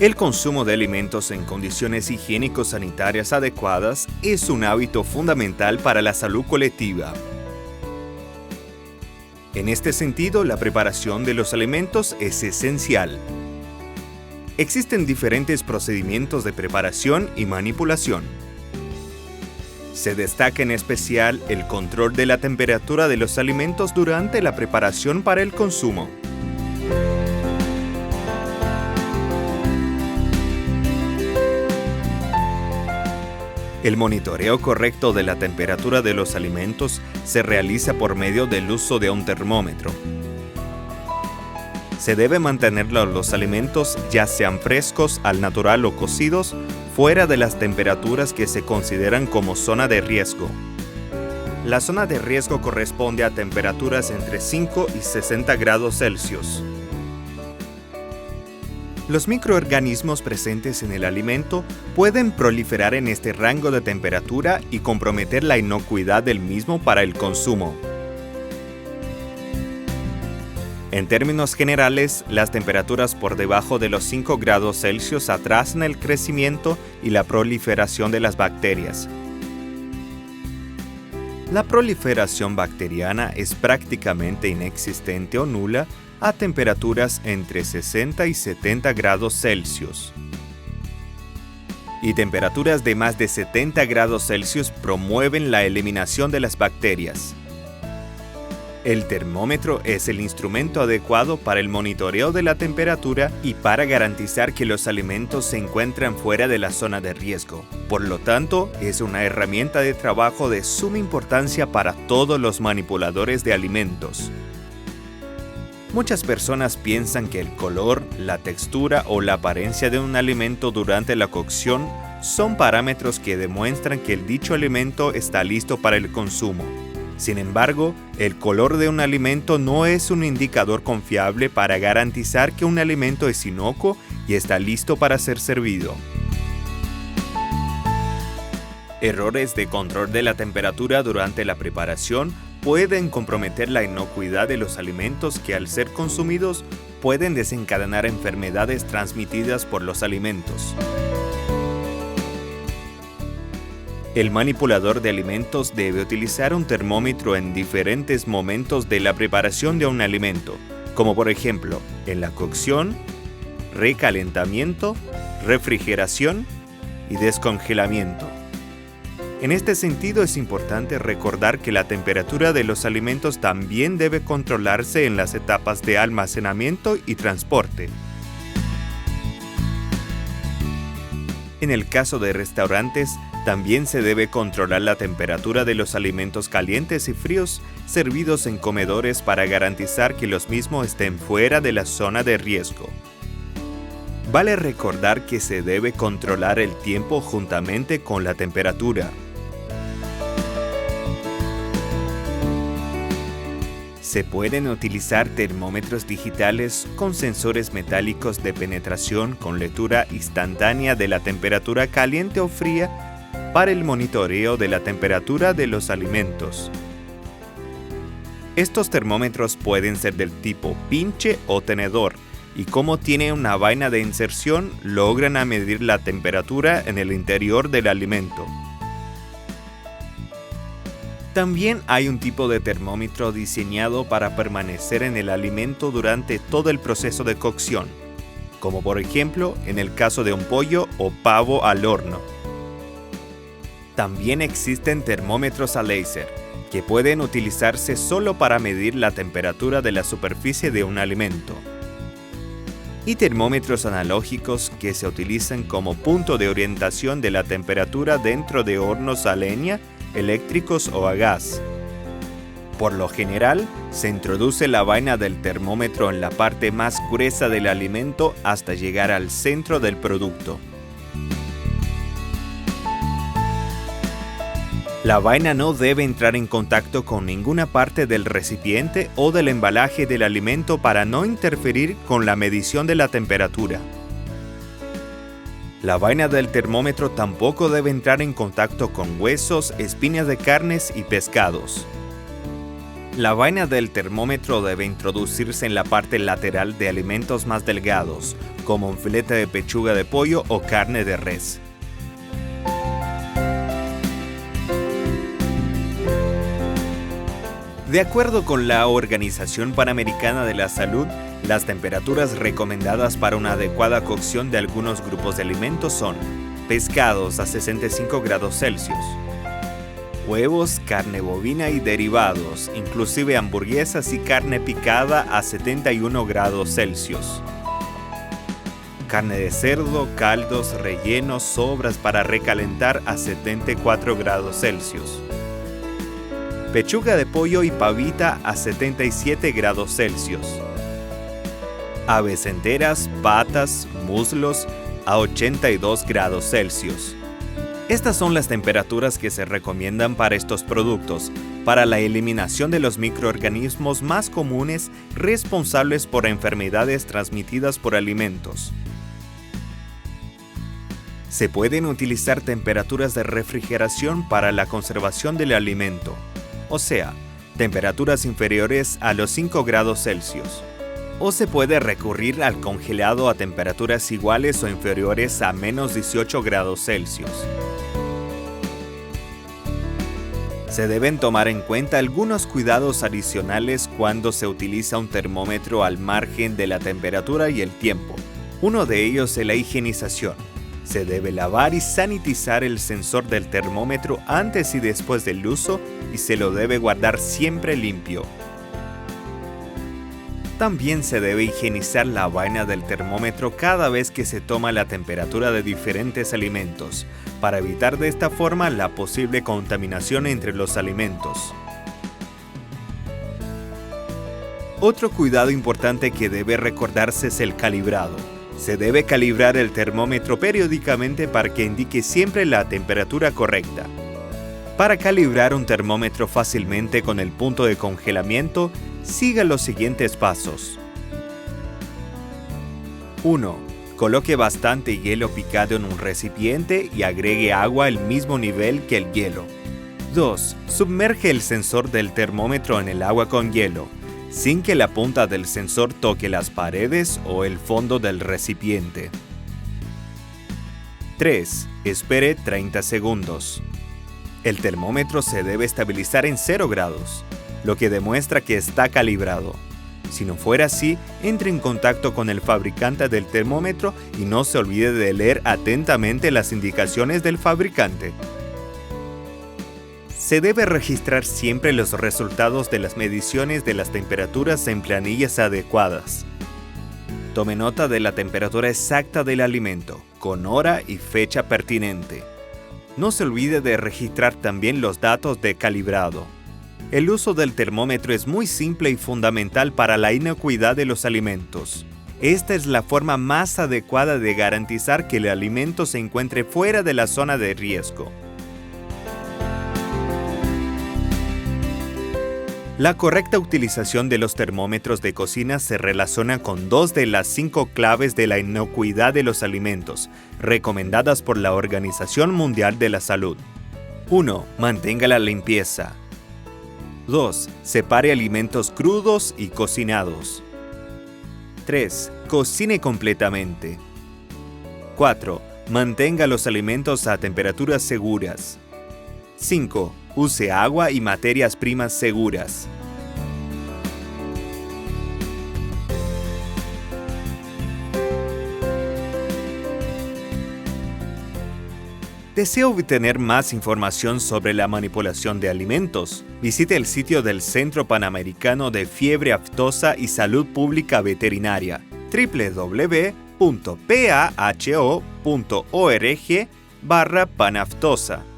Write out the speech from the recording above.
El consumo de alimentos en condiciones higiénico-sanitarias adecuadas es un hábito fundamental para la salud colectiva. En este sentido, la preparación de los alimentos es esencial. Existen diferentes procedimientos de preparación y manipulación. Se destaca en especial el control de la temperatura de los alimentos durante la preparación para el consumo. El monitoreo correcto de la temperatura de los alimentos se realiza por medio del uso de un termómetro. Se debe mantener los alimentos, ya sean frescos, al natural o cocidos, fuera de las temperaturas que se consideran como zona de riesgo. La zona de riesgo corresponde a temperaturas entre 5 y 60 grados Celsius. Los microorganismos presentes en el alimento pueden proliferar en este rango de temperatura y comprometer la inocuidad del mismo para el consumo. En términos generales, las temperaturas por debajo de los 5 grados Celsius atrasan el crecimiento y la proliferación de las bacterias. La proliferación bacteriana es prácticamente inexistente o nula a temperaturas entre 60 y 70 grados Celsius. Y temperaturas de más de 70 grados Celsius promueven la eliminación de las bacterias. El termómetro es el instrumento adecuado para el monitoreo de la temperatura y para garantizar que los alimentos se encuentran fuera de la zona de riesgo. Por lo tanto, es una herramienta de trabajo de suma importancia para todos los manipuladores de alimentos. Muchas personas piensan que el color, la textura o la apariencia de un alimento durante la cocción son parámetros que demuestran que el dicho alimento está listo para el consumo. Sin embargo, el color de un alimento no es un indicador confiable para garantizar que un alimento es inocuo y está listo para ser servido. Errores de control de la temperatura durante la preparación pueden comprometer la inocuidad de los alimentos que, al ser consumidos, pueden desencadenar enfermedades transmitidas por los alimentos. El manipulador de alimentos debe utilizar un termómetro en diferentes momentos de la preparación de un alimento, como por ejemplo, en la cocción, recalentamiento, refrigeración y descongelamiento. En este sentido, es importante recordar que la temperatura de los alimentos también debe controlarse en las etapas de almacenamiento y transporte. En el caso de restaurantes, también se debe controlar la temperatura de los alimentos calientes y fríos servidos en comedores para garantizar que los mismos estén fuera de la zona de riesgo. Vale recordar que se debe controlar el tiempo juntamente con la temperatura. Se pueden utilizar termómetros digitales con sensores metálicos de penetración con lectura instantánea de la temperatura caliente o fría para el monitoreo de la temperatura de los alimentos. Estos termómetros pueden ser del tipo pinche o tenedor y, como tienen una vaina de inserción, logran medir la temperatura en el interior del alimento. También hay un tipo de termómetro diseñado para permanecer en el alimento durante todo el proceso de cocción, como por ejemplo en el caso de un pollo o pavo al horno. También existen termómetros a láser, que pueden utilizarse solo para medir la temperatura de la superficie de un alimento. Y termómetros analógicos que se utilizan como punto de orientación de la temperatura dentro de hornos a leña, eléctricos o a gas. Por lo general, se introduce la vaina del termómetro en la parte más gruesa del alimento hasta llegar al centro del producto. La vaina no debe entrar en contacto con ninguna parte del recipiente o del embalaje del alimento para no interferir con la medición de la temperatura. La vaina del termómetro tampoco debe entrar en contacto con huesos, espinas de carnes y pescados. La vaina del termómetro debe introducirse en la parte lateral de alimentos más delgados, como un filete de pechuga de pollo o carne de res. De acuerdo con la Organización Panamericana de la Salud, las temperaturas recomendadas para una adecuada cocción de algunos grupos de alimentos son pescados a 65 grados Celsius, huevos, carne bovina y derivados, inclusive hamburguesas y carne picada a 71 grados Celsius, carne de cerdo, caldos, rellenos, sobras para recalentar a 74 grados Celsius, pechuga de pollo y pavita a 77 grados Celsius, aves enteras, patas, muslos a 82 grados Celsius. Estas son las temperaturas que se recomiendan para estos productos, para la eliminación de los microorganismos más comunes responsables por enfermedades transmitidas por alimentos. Se pueden utilizar temperaturas de refrigeración para la conservación del alimento, o sea, temperaturas inferiores a los 5 grados Celsius. O se puede recurrir al congelado a temperaturas iguales o inferiores a menos 18 grados Celsius. Se deben tomar en cuenta algunos cuidados adicionales cuando se utiliza un termómetro al margen de la temperatura y el tiempo. Uno de ellos es la higienización. Se debe lavar y sanitizar el sensor del termómetro antes y después del uso y se lo debe guardar siempre limpio. También se debe higienizar la vaina del termómetro cada vez que se toma la temperatura de diferentes alimentos, para evitar de esta forma la posible contaminación entre los alimentos. Otro cuidado importante que debe recordarse es el calibrado. Se debe calibrar el termómetro periódicamente para que indique siempre la temperatura correcta. Para calibrar un termómetro fácilmente con el punto de congelamiento, siga los siguientes pasos. 1. Coloque bastante hielo picado en un recipiente y agregue agua al mismo nivel que el hielo. 2. Sumerge el sensor del termómetro en el agua con hielo, sin que la punta del sensor toque las paredes o el fondo del recipiente. 3. Espere 30 segundos. El termómetro se debe estabilizar en 0 grados, lo que demuestra que está calibrado. Si no fuera así, entre en contacto con el fabricante del termómetro y no se olvide de leer atentamente las indicaciones del fabricante. Se debe registrar siempre los resultados de las mediciones de las temperaturas en planillas adecuadas. Tome nota de la temperatura exacta del alimento, con hora y fecha pertinente. No se olvide de registrar también los datos de calibrado. El uso del termómetro es muy simple y fundamental para la inocuidad de los alimentos. Esta es la forma más adecuada de garantizar que el alimento se encuentre fuera de la zona de riesgo. La correcta utilización de los termómetros de cocina se relaciona con 2 de las 5 claves de la inocuidad de los alimentos, recomendadas por la Organización Mundial de la Salud. 1. Mantenga la limpieza. 2. Separe alimentos crudos y cocinados. 3. Cocine completamente. 4. Mantenga los alimentos a temperaturas seguras. 5. Use agua y materias primas seguras. ¿Desea obtener más información sobre la manipulación de alimentos? Visite el sitio del Centro Panamericano de Fiebre Aftosa y Salud Pública Veterinaria, www.paho.org/panaftosa.